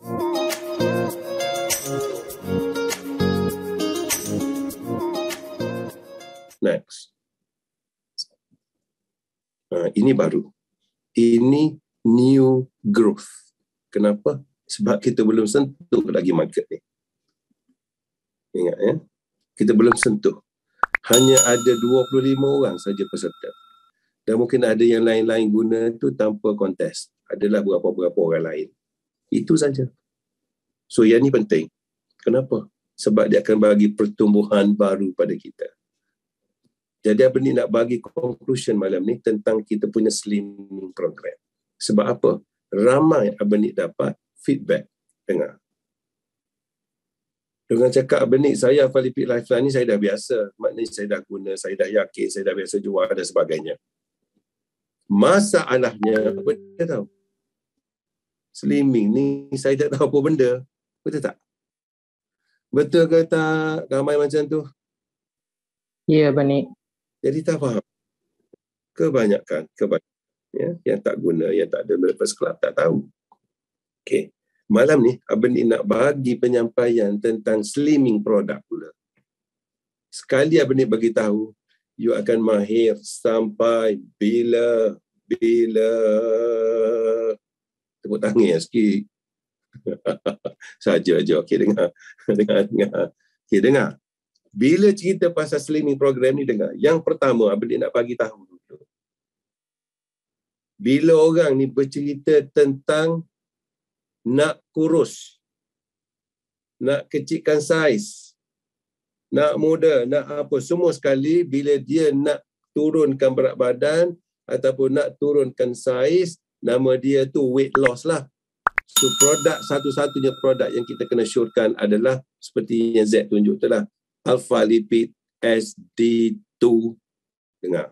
Next. Ini baru. Ini new growth. Kenapa? Sebab kita belum sentuh lagi market ni. Ingat ya. Kita belum sentuh. Hanya ada 25 orang saja peserta. Dan mungkin ada yang lain-lain guna tu tanpa kontes. Adalah beberapa orang lain. Itu saja. So yang ni penting. Kenapa? Sebab dia akan bagi pertumbuhan baru pada kita. Jadi Abang Nik nak bagi conclusion malam ni tentang kita punya slimming program. Sebab apa? Ramai Abang Nik dapat feedback. Dengar. Dengan cakap Abang Nik, saya Lipid Lifeline ni saya dah biasa. Maknanya saya dah guna, saya dah yakin, saya dah biasa jual dan sebagainya. Masalahnya, apa dia tahu? Slimming ni saya tak tahu apa benda. Betul tak? Betul ke tak ramai macam tu? Ya, Abang Nik. Jadi tak faham. Kebanyakan ya, yang tak guna, yang tak ada Breakfast Club, tak tahu. Okey. Malam ni, Abang Nik nak bagi penyampaian tentang slimming produk pula. Sekali Abang Nik bagi tahu, you akan mahir sampai bila tepuk tangan ya sikit. Saja. Okey, dengar. Okey, dengar. Bila cerita pasal slimming program ni, dengar. Yang pertama, Abang Nik nak bagi tahu dulu. Bila orang ni bercerita tentang nak kurus, nak kecilkan saiz, nak muda, nak apa, semua sekali bila dia nak turunkan berat badan ataupun nak turunkan saiz, nama dia tu weight loss lah. So produk, satu-satunya produk yang kita kena syorkan adalah seperti yang Z tunjuk tu lah. Alpha Lipid SD2. Dengar.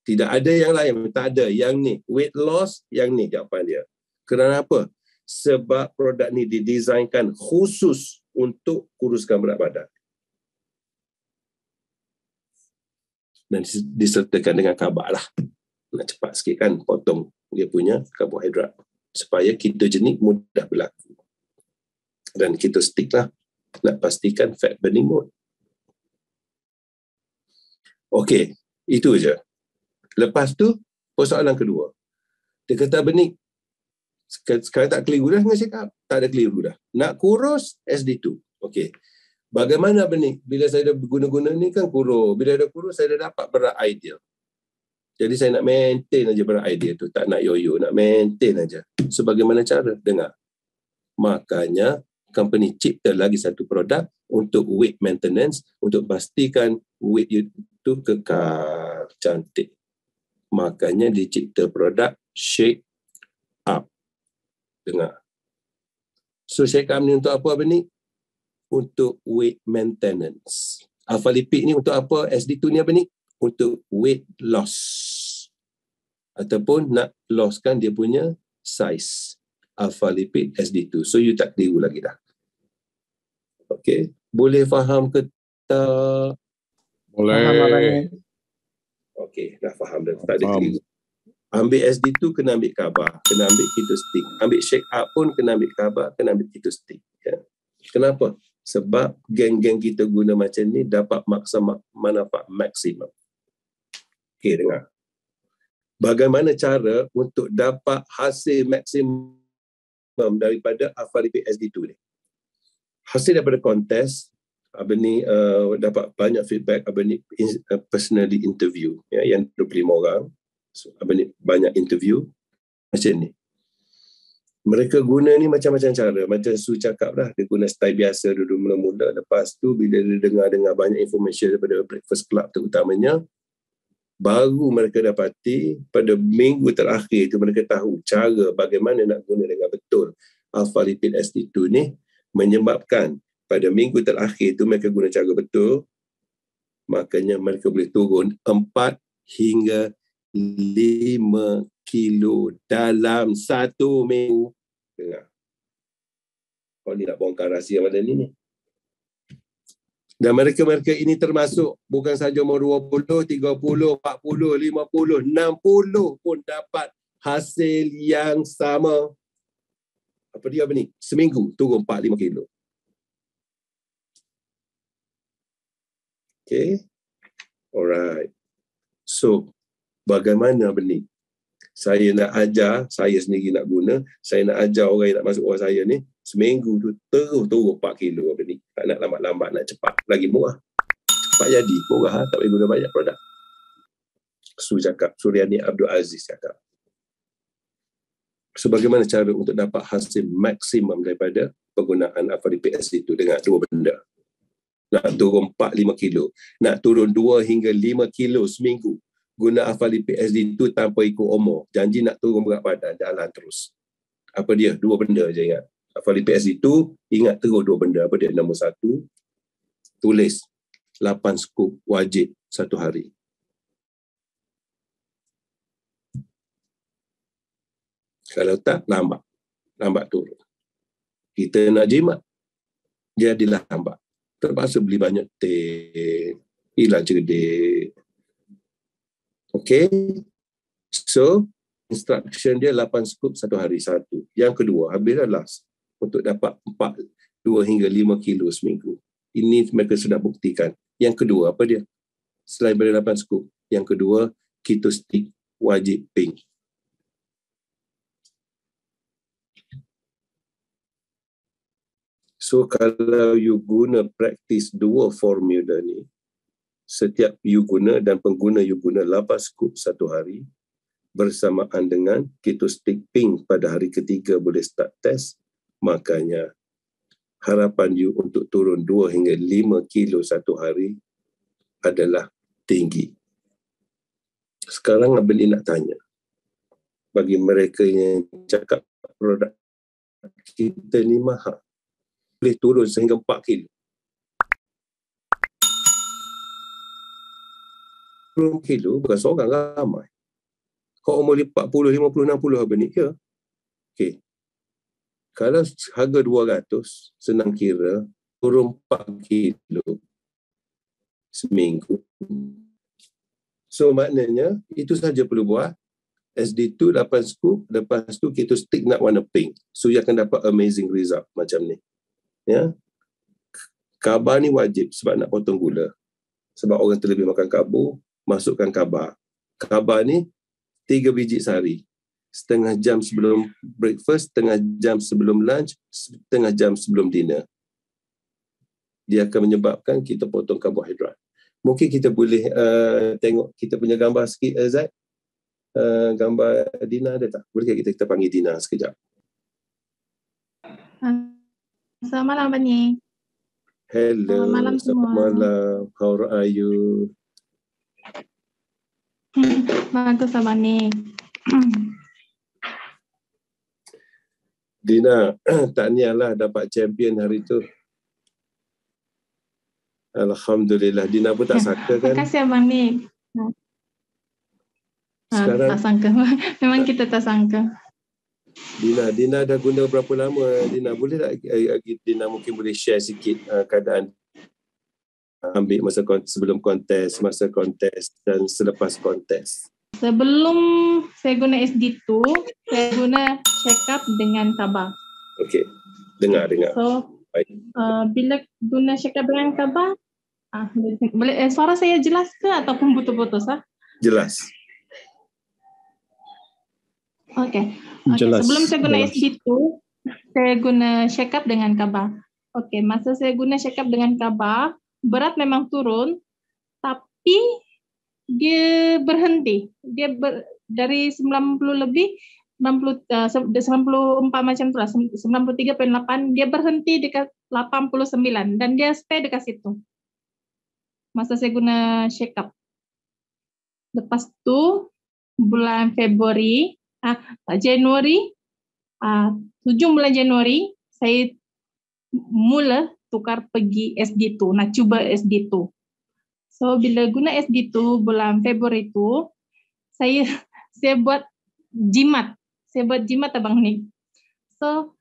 Tidak ada yang lain, tak ada. Yang ni, weight loss, yang ni jawapan dia. Kerana apa? Sebab produk ni didesainkan khusus untuk kuruskan berat badan. Dan disertakan dengan karbat lah. Nak cepat sikit kan, potong dia punya karbohidrat. Supaya ketogenik mudah berlaku. Dan ketostik lah. Nak pastikan fat burning mode. Okey, itu je. Lepas tu, persoalan kedua. Dia kata, Abang Nik, sekarang tak keliru dah dengan cakap. Tak ada keliru dah. Nak kurus, SD2. Okey. Bagaimana Abang Nik? Bila saya dah guna-guna ni kan kurus. Bila dah kurus, saya dah dapat berat ideal. Jadi saya nak maintain aja berat ideal tu. Tak nak yo-yo, nak maintain aja. So bagaimana cara? Dengar. Makanya, company cipta lagi satu produk untuk weight maintenance, untuk pastikan weight itu kekal cantik. Makanya dicipta produk Shape Up. Dengar. So Shape Up ni untuk apa Abang Nik? Untuk weight maintenance. Alpha Lipid ni untuk apa? SD2 ni Abang Nik? Untuk weight loss. Ataupun nak losskan dia punya size. Alpha Lipid SD2. So you tak keliru lagi dah. Okey. Boleh faham ke tak? Boleh. Okey, dah faham dah. Tak ada keliru. Ambil SD2 kena ambil karbar, kena ambil ketostik. Ambil Shake Up pun kena ambil karbar, kena ambil ketostik. Ya. Kenapa? Sebab geng-geng kita guna macam ni dapat manfaat maksimum. Okey, dengar. Bagaimana cara untuk dapat hasil maksimum daripada Alpha Lipid SD2 ni? Hasil daripada kontes, Abang Nik dapat banyak feedback. Abang Nik personally interview yang 25 orang. So, Abang Nik banyak interview macam ni. Mereka guna ni macam-macam cara. Macam Su cakap lah, dia guna style biasa dulu mula-mula. Lepas tu bila dia dengar banyak information daripada Breakfast Club terutamanya, baru mereka dapati pada minggu terakhir tu mereka tahu cara bagaimana nak guna dengan betul Alpha Lipid SD2 ni, menyebabkan pada minggu terakhir tu mereka guna cara betul, makanya mereka boleh turun 4 hingga 5 kilo dalam 1 minggu. Dengar. Kau ni nak bongkar rahsia mana ni? Dan mereka-mereka ini termasuk bukan sahaja umur 20, 30, 40, 50, 60 pun dapat hasil yang sama. Apa dia ni? Seminggu turun 4-5 kilo. Okay. Alright. So, bagaimana benih? Saya nak ajar, saya sendiri nak guna, saya nak ajar orang yang nak masuk orang saya ni, seminggu tu terus turun 4 kilo benih. Tak nak lambat-lambat, nak cepat. Lagi murah. Cepat jadi. Murah, tak boleh guna banyak produk. Suryani Abdul Aziz cakap. So, bagaimana cara untuk dapat hasil maksimum daripada penggunaan Afari PSD itu dengan dua benda? Nak turun 4-5 kilo, nak turun 2 hingga 5 kilo seminggu, guna Afari PSD itu tanpa ikut umur. Janji nak turun berat badan, jalan terus. Apa dia? Dua benda je ingat. Afari PSD itu, ingat terus dua benda. Apa dia? Nombor 1, tulis 8 skop wajib satu hari. Kalau tak, lambat turun. Kita nak jimat, jadilah lambat. Terpaksa beli banyak teh, hilang cerdik. Okay. So, instruction dia 8 skop satu hari satu. Yang kedua, habislah last untuk dapat 2 hingga 5 kilo seminggu. Ini mereka sudah buktikan. Yang kedua, apa dia? Selain dari 8 skop. Yang kedua, keto stick wajib pink. So, kalau you guna praktis dua formula ni, setiap you guna dan pengguna you guna 8 skop satu hari, bersamaan dengan keto stick pink pada hari ketiga boleh start test, makanya harapan you untuk turun 2 hingga 5 kilo satu hari adalah tinggi. Sekarang Abang Ni nak tanya, bagi mereka yang cakap produk kita ni mahal, boleh turun sehingga 4 kilo. 10 kilo bukan seorang, ramai. Kau umur 40, 50, 60 Abang Ni, ya. Okey. Kalau harga 200, senang kira, turun 4 kilo seminggu. So maknanya, itu saja perlu buat. SD2 8 skop, lepas tu keto stick nak warna pink. So, you akan dapat amazing result macam ni. Ya. Karba ni wajib sebab nak potong gula. Sebab orang terlebih makan karbo, masukkan karba. Karba ni 3 biji sehari. Setengah jam sebelum breakfast, setengah jam sebelum lunch, setengah jam sebelum dinner. Dia akan menyebabkan kita potong karbohidrat. Mungkin kita boleh tengok kita punya gambar sikit, Zat. Gambar Dina ada tak? Boleh kita panggil Dina sekejap? Selamat malam, Abang Ni. Hello, malam selamat semua. malam. How are you? Bagus, Abang Ni. Dina, tahniahlah dapat champion hari tu. Alhamdulillah. Dina pun tak sangka kan? Terima kasih, Abang Ni. Sekarang Tak sangka. Memang kita tak sangka. Dina dah guna berapa lama? Dina, boleh tak Dina mungkin boleh share sikit keadaan ambil masa sebelum kontes, masa kontes dan selepas kontes? Sebelum saya guna SD2, saya guna check up dengan Karba. Okey, dengar. So, Baik. bila guna check up dengan Karba, boleh suara saya jelas ke ataupun putus-putus? Jelas. Okey. Jelas. Sebelum saya guna Jelas. SD2, saya guna check up dengan Karba. Okey, masa saya guna check up dengan Karba, berat memang turun, tapi dia berhenti. Dari 90 lebih, 94 macam tu lah, 93.8, dia berhenti dekat 89 dan dia stay dekat situ. Masa saya guna check up. Lepas tu, bulan Februari, Januari, 7 bulan Januari, saya mula tukar pergi SD2, nak cuba SD2. So, bila guna SD2 bulan Februari tu, saya buat jimat. Saya buat jimat, Abang Ni. So,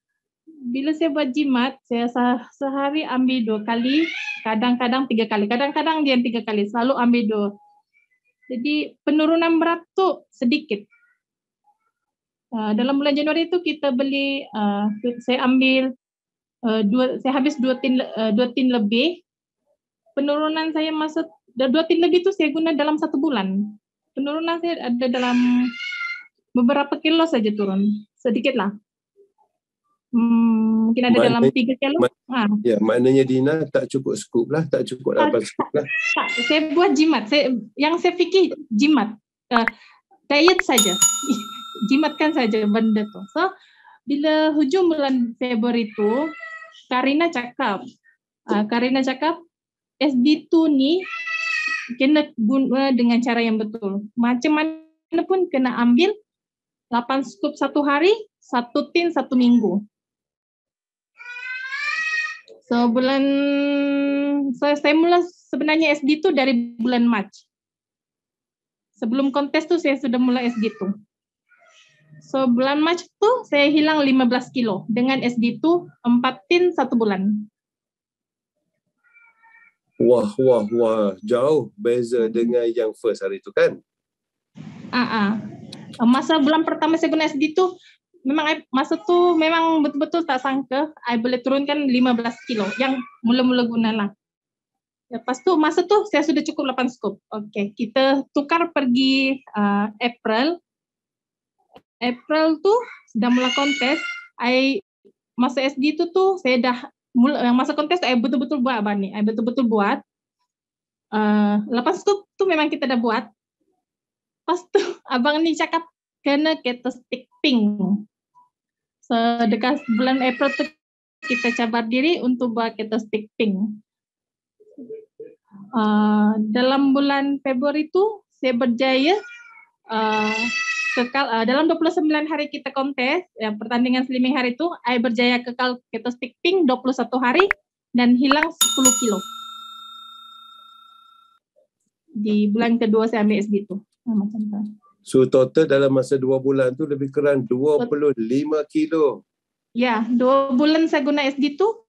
bila saya buat jimat, saya sehari ambil 2 kali, kadang-kadang 3 kali. Kadang-kadang dia 3 kali, selalu ambil 2. Jadi, penurunan berat tu sedikit. Dalam bulan Januari itu kita beli, saya ambil saya habis 2 tin lebih. Penurunan saya 2 tin lebih itu saya guna dalam 1 bulan. Penurunan saya ada dalam beberapa kilo saja turun, sedikit lah. Mungkin ada dalam 3 kilo. Ya, maknanya Dina tak cukup scoop lah, tak cukup 8 scoop lah. Tak, saya buat jimat. Yang saya fikir jimat, diet saja, jimatkan saja benda tu. So bila hujung bulan Februari itu, Karina cakap SD2 ni kena guna dengan cara yang betul. Macam mana pun kena ambil 8 scoop 1 hari, 1 tin 1 minggu. So saya mula sebenarnya SD tu dari bulan Mac. Sebelum kontes tu saya sudah mula SD tu. So bulan Mac tu saya hilang 15 kilo dengan SD tu 4 tin 1 bulan. Wah, jauh beza dengan yang first hari tu kan? Masa bulan pertama saya guna SD tu, memang masa tu memang betul-betul tak sangka I boleh turunkan 15 kilo yang mula-mula guna lah. Lepas tu masa tu saya sudah cukup 8 scoop. Okey, kita tukar pergi April tu dah mula kontes. Masa SD tu saya dah masa kontes I betul-betul buat abang ni. I betul-betul buat 8 scoop tu memang kita dah buat. Lepas tu abang ni cakap kena keto stick pink. So dekat bulan April tu kita cabar diri untuk buat keto stick pink. Dalam bulan Februari tu saya berjaya kekal dalam 29 hari kita kontes, pertandingan slimming hari tu I berjaya kekal keto stick pink 21 hari dan hilang 10 kilo. Di bulan kedua saya ambil SD tu. Macam tu. So total dalam masa 2 bulan tu lebih kurang 25 kilo. Ya, 2 bulan saya guna SD tu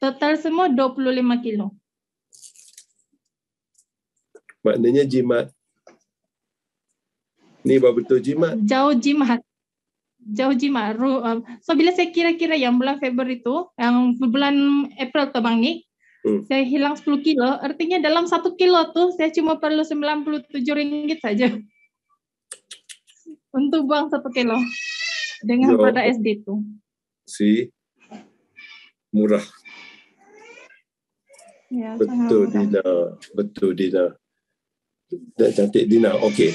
total semua 25 kilo. Maknanya jimat. Ni betul jimat. Jauh jimat. So bila saya kira-kira yang bulan Februari tu, yang bulan April tu bang ni, saya hilang 10 kilo, artinya dalam 1 kilo tu saya cuma perlu RM97 saja. Untuk buang 1 kilo dengan pada SD tu. Murah. Ya, betul Dina. Dan cantik Dina. Okey.